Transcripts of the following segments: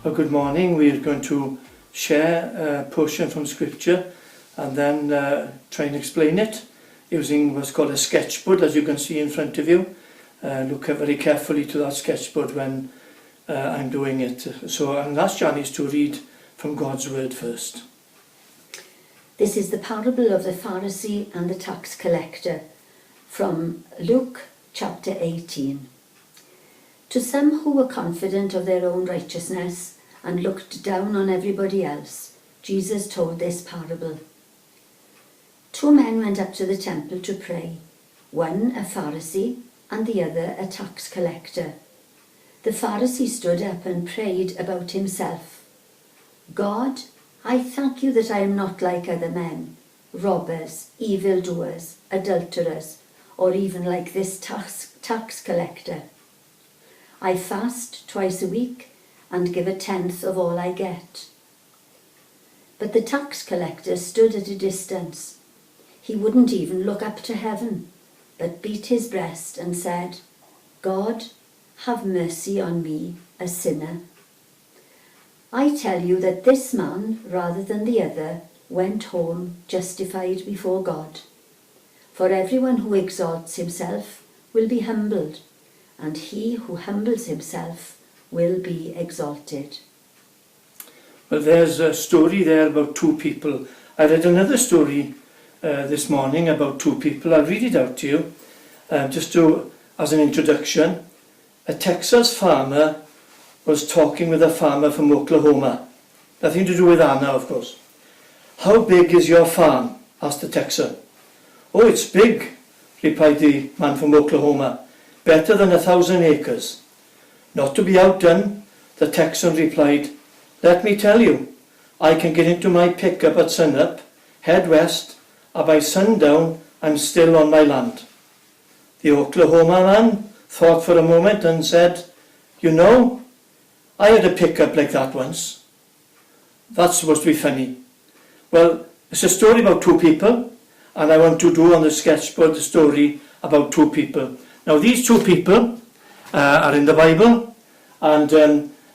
Well, good morning. We're going to share a portion from scripture and then try and explain it using what's called a sketchboard, as you can see in front of you. Look very carefully to that sketchboard when I'm doing it. So I'm going to ask Janice to read from God's word first. This is the parable of the Pharisee and the tax collector from Luke chapter 18. To some who were confident of their own righteousness and looked down on everybody else, Jesus told this parable. 2 men went up to the temple to pray, one a Pharisee and the other a tax collector. The Pharisee stood up and prayed about himself. God, I thank you that I am not like other men, robbers, evildoers, adulterers, or even like this tax collector. I fast twice a week and give 1/10 of all I get. But the tax collector stood at a distance. He wouldn't even look up to heaven, but beat his breast and said, God, have mercy on me, a sinner. I tell you that this man, rather than the other, went home justified before God. For everyone who exalts himself will be humbled, and he who humbles himself will be exalted. Well, there's a story there about 2 people. I read another story this morning about 2 people. I'll read it out to you, as an introduction. A Texas farmer was talking with a farmer from Oklahoma. Nothing to do with Anna, of course. How big is your farm? Asked the Texan. Oh, it's big, replied the man from Oklahoma. Better than 1,000 acres. Not to be outdone, the Texan replied, let me tell you, I can get into my pickup at sunup, head west, and by sundown I'm still on my land. The Oklahoma man thought for a moment and said, you know, I had a pickup like that once. That's supposed to be funny. Well, it's a story about 2 people, and I want to do on the sketchboard the story about 2 people. Now these 2 people are in the Bible, and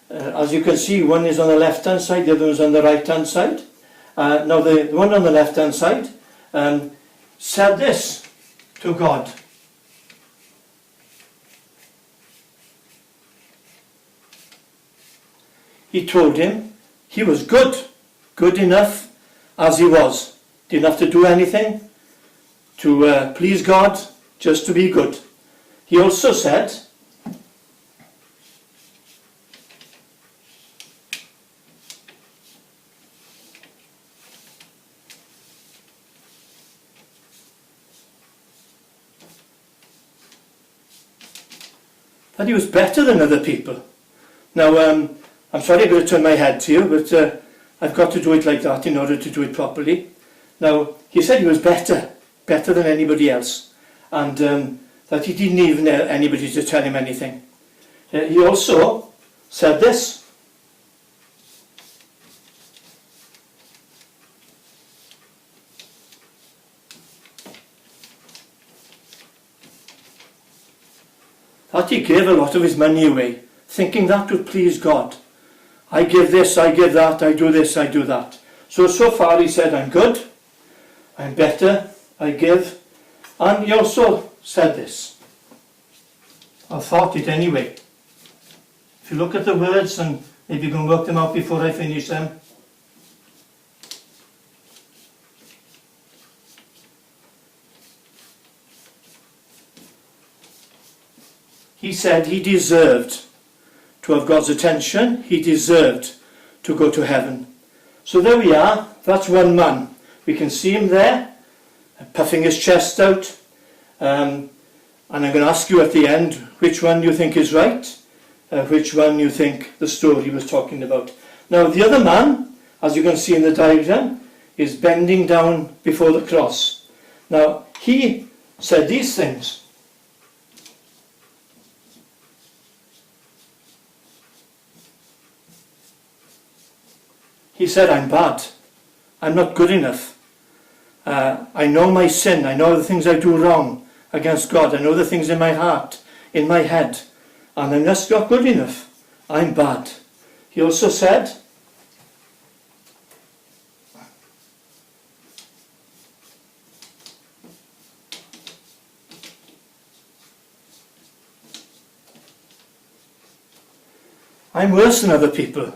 as you can see, one is on the left hand side, the other is on the right hand side. Now the one on the left hand side said this to God. He told him he was good enough as he was. Didn't have to do anything to please God, just to be good. He also said, that he was better than other people. Now, I'm sorry I'm going to turn my head to you, but I've got to do it like that in order to do it properly. Now, he said he was better than anybody else, and that he didn't even need anybody to tell him anything. He also said this. That he gave a lot of his money away, thinking that would please God. I give this, I give that, I do this, I do that. So far he said, I'm good, I'm better, I give. And he also said this. I thought it anyway. If you look at the words and maybe you can work them out before I finish them. He said he deserved to have God's attention. He deserved to go to heaven. So there we are. That's one man. We can see him there, puffing his chest out. And I'm going to ask you at the end, which one you think is right, which one you think the story was talking about. Now the other man, as you can see in the diagram, is bending down before the cross. Now he said these things. He said, I'm bad. I'm not good enough. I know my sin. I know the things I do wrong against God. I know the things in my heart, in my head. And I'm just not good enough. I'm bad. He also said, I'm worse than other people.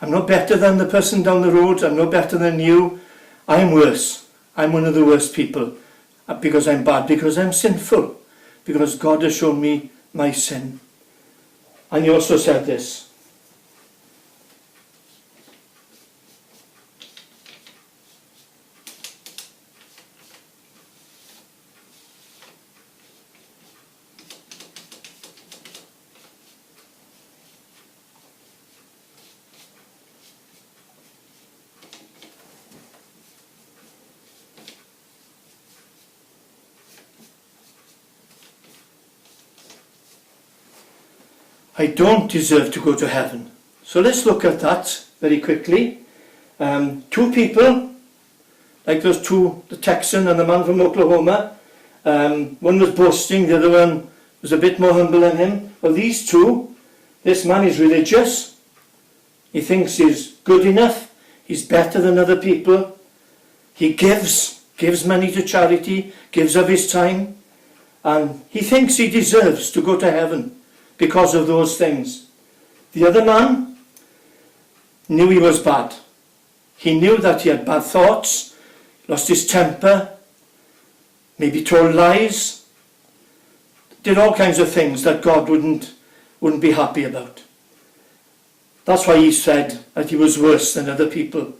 I'm not better than the person down the road. I'm no better than you. I'm worse. I'm one of the worst people because I'm bad, because I'm sinful, because God has shown me my sin. And he also said this. I don't deserve to go to heaven. So let's look at that very quickly. Two people, like those two, the Texan and the man from Oklahoma. One was boasting, the other one was a bit more humble than him. Well, these two, this man is religious. He thinks he's good enough. He's better than other people. He gives money to charity, gives of his time. And he thinks he deserves to go to heaven because of those things. The other man knew he was bad. He knew that he had bad thoughts, lost his temper, maybe told lies, did all kinds of things that God wouldn't be happy about. That's why he said that he was worse than other people.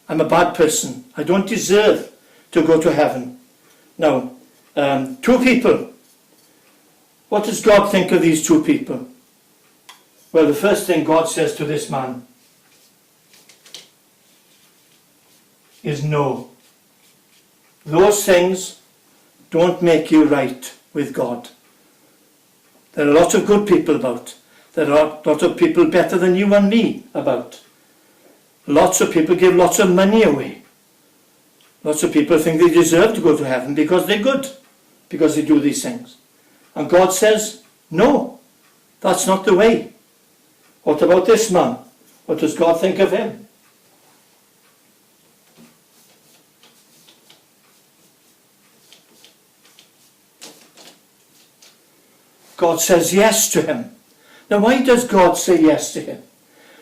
I'm a bad person. I don't deserve to go to heaven. Now, two people. What does God think of these two people? Well, the first thing God says to this man is no. Those things don't make you right with God. There are lots of good people about. There are lots of people better than you and me about. Lots of people give lots of money away. Lots of people think they deserve to go to heaven because they're good, because they do these things. And God says, no, that's not the way. What about this man? What does God think of him? God says yes to him. Now, why does God say yes to him?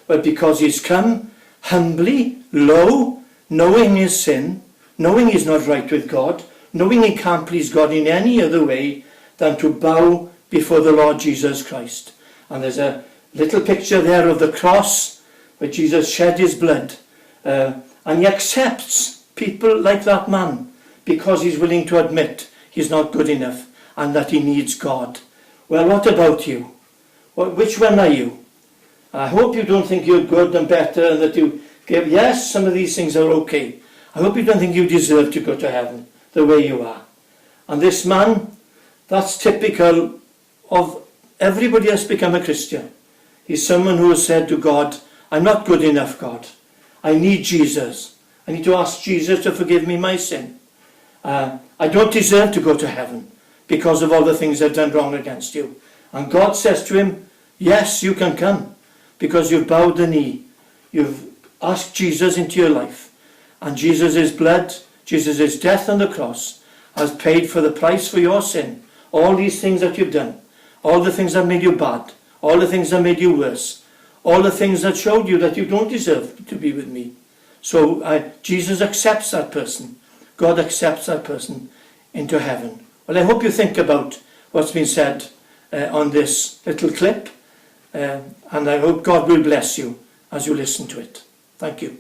Well, because he's come humbly, low, knowing his sin, knowing he's not right with God, knowing he can't please God in any other way than to bow before the Lord Jesus Christ. And there's a little picture there of the cross where Jesus shed his blood. And he accepts people like that man because he's willing to admit he's not good enough and that he needs God. Well, what about you? Which one are you? I hope you don't think you're good and better and that you give... Yes, some of these things are okay. I hope you don't think you deserve to go to heaven the way you are. And this man, that's typical of everybody that's become a Christian. He's someone who has said to God, I'm not good enough, God. I need Jesus. I need to ask Jesus to forgive me my sin. I don't deserve to go to heaven because of all the things I've done wrong against you. And God says to him, yes, you can come because you've bowed the knee. You've asked Jesus into your life. And Jesus' blood, Jesus' death on the cross has paid for the price for your sin. All these things that you've done, all the things that made you bad, all the things that made you worse, all the things that showed you that you don't deserve to be with me. So Jesus accepts that person. God accepts that person into heaven. Well, I hope you think about what's been said on this little clip, and I hope God will bless you as you listen to it. Thank you.